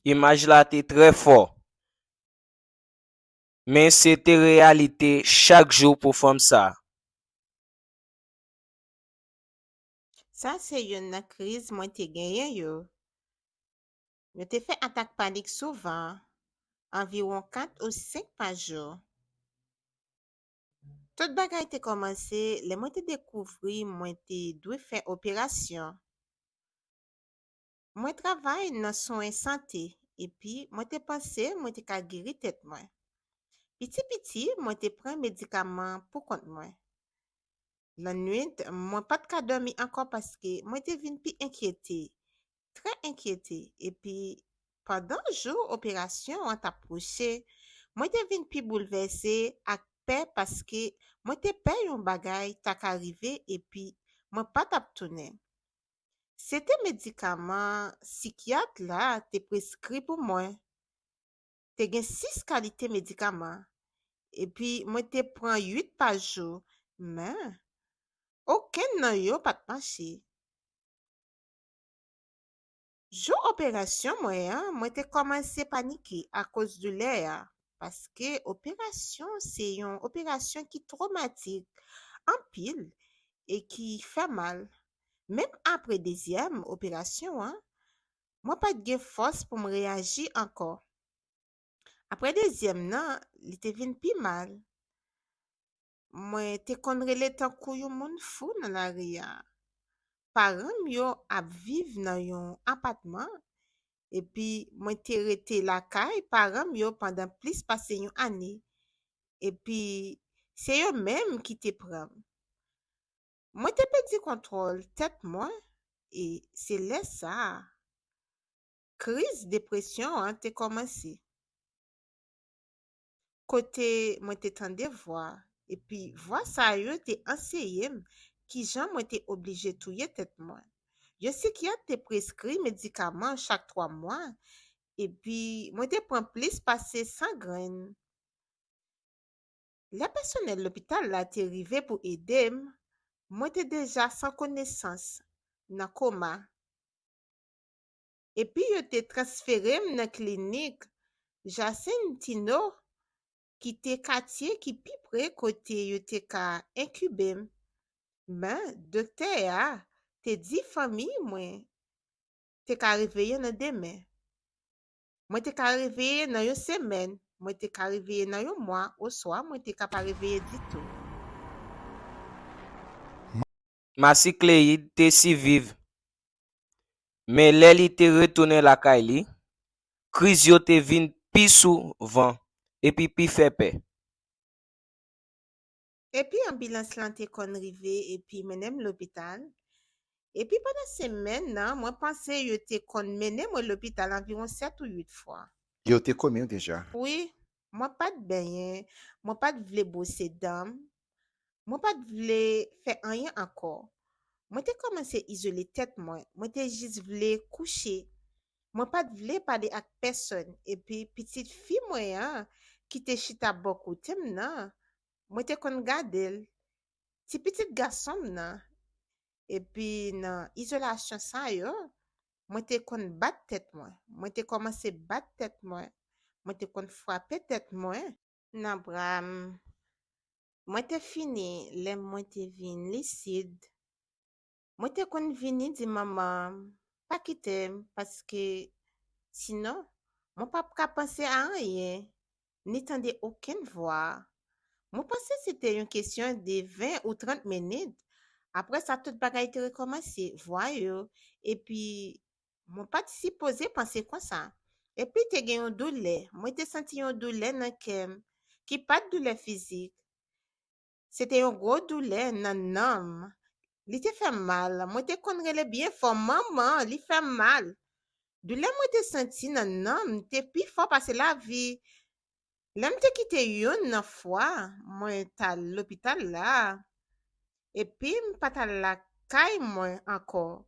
Imaj la te tre fort. Men se te realite chak jou pou fom sa. Sa se yon nan kriz mwen te genyen yo. Yo te fe atak panik souvan, environ 4 ou 5 pa jour. Tout bagay te komanse, le mwen te dekouvri mwen te dwe fe operasyon. Mwen travay nan soin sante, epi mwen te pense mwen te ka geri tet mwen. Piti mwen te pren medikaman pou kont mwen. La nuit, mwen pat ka dormi ankon paske mwen te vin pi enkyete, tre enkyete, epi pandan jou operasyon an taproche, mwen te vin pi bouleverse ak pe paske mwen te pe yon bagay tak arive epi mwen pat ap tounen. Sete medikaman psikiat la te preskri pou mwen. Te gen 6 kalite medikaman. Epi mwen te pran 8 pa jou, men oken nan yo pat manche. Jou operasyon mwen te komanse panike a koz du le ya. Paske operasyon se yon operasyon ki traumatik, an pil, e ki fe mal. Mem apre dezyem operasyon, mwen pat gen fos pou m reagi ankor. Apre dezyem nan, li te vin pi mal. Mwen te konrele tankou yon moun fou nan la ria. Paran yo ap viv nan yon apatman, epi mwen te rete lakay paran yo pandan plis pase yon ane, epi se yo menm ki te pran. Mwen te pedi kontrol tet mwen, e se lè sa, kriz depresyon te komanse. Kote mwen te tande vwa, epi vwa sa yo te anseyem ki jan mwen te oblije touye tet mwen. Yo psikiat te preskri medikaman chak 3 mwa, epi mwen te pran plis pase 100 gren. Le personel l'hopital la te rive pou edem, mwen te deja san konesans, nan koma. Epi yo te transferem nan klinik Jacintino, ki te katye ki pi pre kote yo te ka inkubem. Ben, dokter ya te di fami mwen te ka reveye nan demen. Mwen te ka reveye nan yon semen, mwen te ka reveye nan yon mwa, ou swa mwen te ka pa reveye dito. Masi Cléide te si vive. Men lè li te retounen lakay li, kriz yo te vin pi souvan, epi pi fe pe. Epi ambilans lan te kon rive, epi menem l'hopital. Epi padan semen nan, mwen panse yo te kon menem l'hopital environ 7 ou 8 fwa. Yo te komen deja. Oui, mwen pat benyen, mwen pat vle bose dam, mwen pat vle fe anyen ankor. Mwen te komanse izole tet mwen te jiz vle kouche. Mwen pat vle pale ak person, epi pitit fi mwen ki te chita bokotem nan, mwen te kon gadel. Ti pitit gasom nan, epi nan izolasyon sa yo, mwen te kon bat tet mwen te komanse bat tet mwen te kon frape tet mwen nan bram. Mwen te fini lem mwen te vin lisid. Mwen te kon vini di maman pa kitem, paske sinon, mwen pa ka panse a anyen, ni tande oken vwa. Mwen panse c'était yon kesyon de 20 ou 30 menit. Apre sa tout bagay te rekomanse, vwa yo, epi mwen pa ti sipoze panse kon sa. Epi te gen yon doule, mwen te senti yon doule nan kem, ki pat doule fizik. C'était yon gros doule nan nam. Li te fe mal, mwen te konrele bien fò, maman, li fe mal. Doule mwen te senti nan nam, te pi fò pase la vi. Lem te kite yon nan fwa, mwen ta l'hopital la. Epi mpata la kay mwen ankor.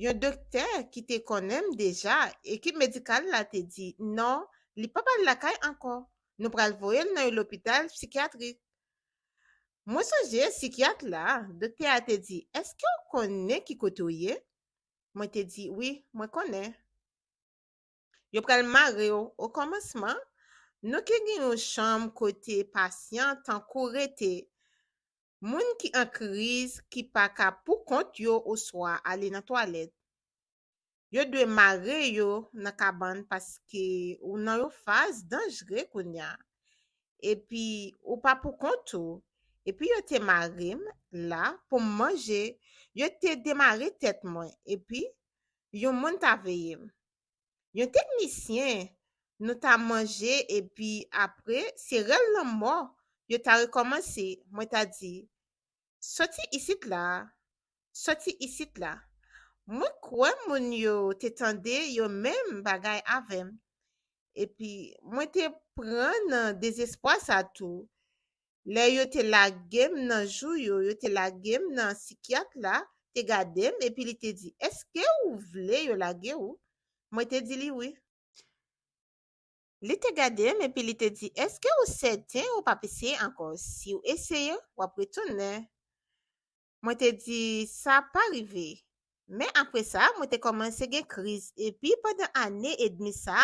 Yon dokter ki te konem deja, ekip medikal la te di, non, li pa pal la kay ankor. Nou pral voyel nan yon l'hopital psikiatrik. Mwen sonje psikiat la, dokter a te di, eske ou konen ki kote ou ye? Mwen te di, oui, mwen konen. Yo pral mare yo. Au commencement, nous ki gen yon chambre côté patient tant kou rete. Moun ki en crise qui pa ka pou kont yo au soir aller dans toilette. Yo dwe mare yo nan cabane parce que ou nan yo phase dangereux konya. Et puis ou pas pour compte ou. Et puis yo te marem là pour manger, yo te démarré tête moi et puis yon moun ta veye. Yon technicien nous t'a mangé et puis après c'est réellement mort. Yo t'a recommencé, moi t'a dit sorti ici là, sorti ici là. Moi quoi moun yo te tende yo même bagay avem. Et puis moi te prendre désespoir ça tout. Le yo te lagem nan jou yo te lagem nan psychiatre là, te gadem et puis il te dit est-ce que ou vle yo lage ou? Moi te dit li oui. Li te gadem et puis il te dit est-ce que ou certain ou pas essayer encore? Si ou essaye ou après retourner. Moi te dit ça pas arrivé. Mais après ça, moi te commencé gen crise et puis pendant année et demi ça,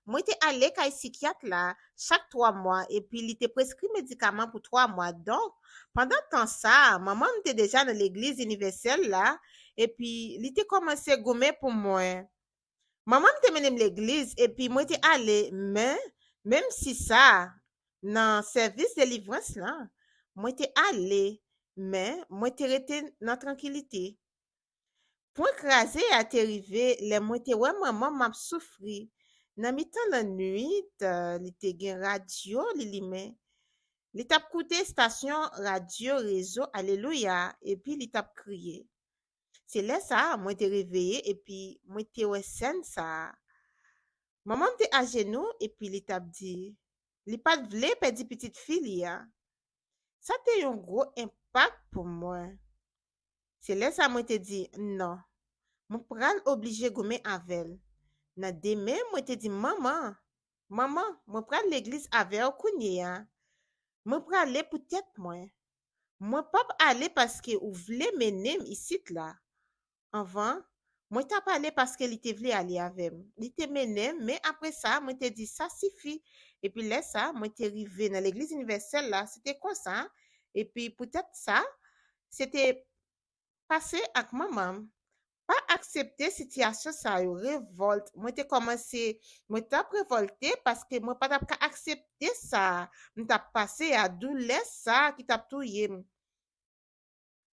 moi te allé kay psychiatre là chaque 3 mois et puis il te prescrit médicaments pour 3 mois. Donc pendant temps ça, maman était déjà dans l'église universelle là et puis il te commencé gommer pour moi. Maman te mené l'église et puis moi te allé mais même si ça dans service de délivrance là, moi te allé mais moi te resté dans tranquillité. Point krasé a te rive, le mwen te wè maman map soufri. Nan mi tan la nuit, li te gen radio li li men. Li tap koute stasyon radio rezo Alleluia, epi li tap kriye. Se lè sa, mwen te reveye, epi mwen te wè sen sa. Maman te a genou, epi li tap di. Li pat vle pedi pitit fi li ya. Sa te yon gro impact pou mwen. Se lè sa mwen te di, non. Mwen pral oblige gome avel. Nan deme mwen te di maman, mwen pral l'église avel kounye ya. Mwen pral le pou tèt mwen. Mwen pap ale paske ou vle menem isit la. Anvan, mwen tap ale paske li te vle ale avem. Li te menem, men apre sa mwen te di sa sifi. E pi le sa mwen te rive nan l'église universelle la, c'était kon sa. E pi pou tèt sa, c'était passé ak maman. Pas accepter situation ça yo révolte moi te commencé moi t'a révolté parce que moi pas t'a accepter ça moi t'a passé à douleur ça qui t'a touillé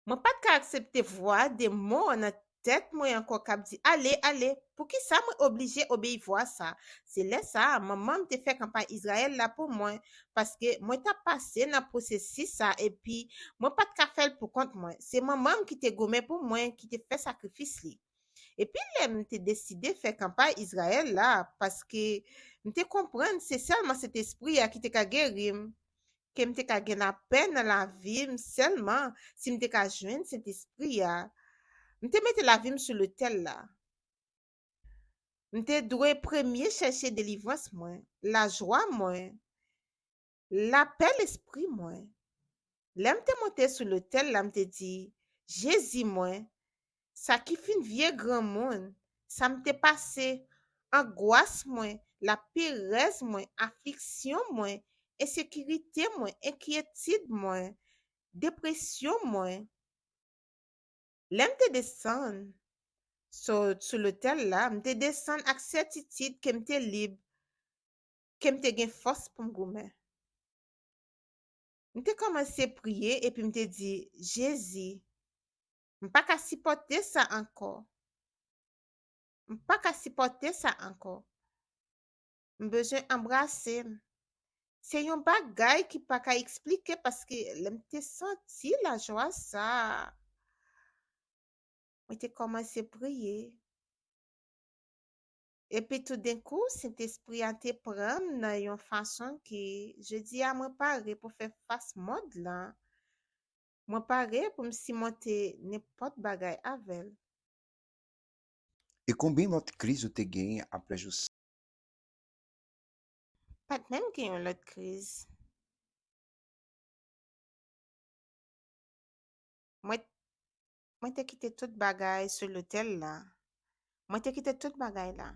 moi pas t'a accepter voir des mots en tête moi encore cap dit allez pour qui ça moi obligé obéir voir ça c'est là ça maman te fait campagne Israël là pour moi parce que moi t'a passé dans processus ça et puis moi pas t'a faire pour compte moi c'est maman qui te gommé pour moi qui te fait sacrifice li. Et puis, là, m'te décidé faire campagne Israël là, parce que m'te comprendre, c'est seulement cet esprit qui te ka guérir, que m'te ka gen la peine dans la vie, seulement si m'te ka joindre cet esprit m'te mette la vie sur l'autel là. M'te doué premier chercher délivrance moi, la joie moi, la paix l'esprit moi. Là, m'te monté sur l'autel là, m'te dit, Jésus moi, ça qui fin vieux grand monde, ça m'était passé angoisse moins, la péresse moins, affliction moins, insécurité moins, inquiétude moins, dépression moins. Là m'te descend sur l'hôtel là, m'te descend avec certitude que m'te libre, que m'te gen force pour m'goumer. M'te commencé prier et puis m'te dit Jésus, m'pas ka supporter ça encore. M'pas ka supporter ça encore. M'besoin embrasser. C'est yon bagay qui pas ka expliquer parce que m'te senti la joie ça. M'te commencé prier. Et puis tout d'un coup, cet esprit a te prendre dans yon façon que je dis à moi paré pour faire face mode là. Moi paré pour me monter n'importe bagay avec. E combien notre crise ou te gagne après juste Pas même qu'il y a une autre crise. Moi, moi te quitté toute bagay sur l'hôtel là. Moi te quitté toute bagay là.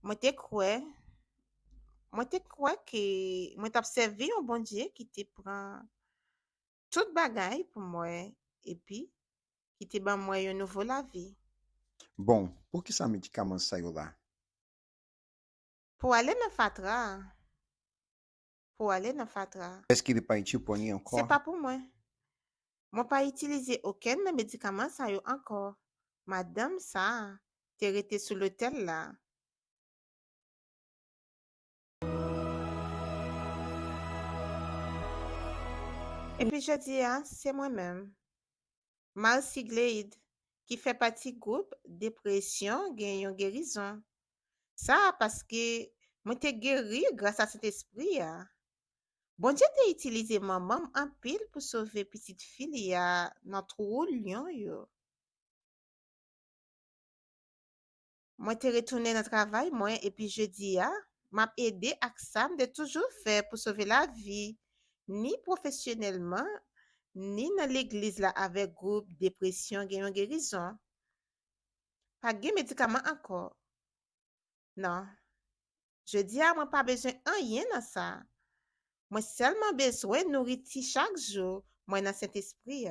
Moi te crois, que moi t'observé un bon Dieu qui te prend toute bagaille pour moi et puis qui te ban moi un nouveau la vie. Bom, por que esse medicamento saiu lá? Pour aller dans Fatra, pour aller dans Fatra, Est-ce qu'il est pas utilisé c'est encore? pas pour moi. Moi pas utilisé aucun médicament ça yo encore. Madame ça, t'es resté sur l'hôtel là. Et puis je dis, ah, c'est moi-même, Marcy Glade, qui fait partie groupe dépression, gagne guérison. Ça parce que moi t'es guéri grâce à cet esprit. Ah. Bon Dieu t'a utilisé maman en pile pour sauver petite fille à notre lion yo. Moi t'es retourné dans le travail moi et puis je dis, ah, m'a aidé à ça de toujours faire pour sauver la vie, ni professionnellement, ni dans l'église là avec groupe dépression gagnant guérison. Pas de médicament encore. Non. Je dis à moi pas besoin de rien dans ça. Moi seulement besoin de nourriture chaque jour, moi dans cet esprit.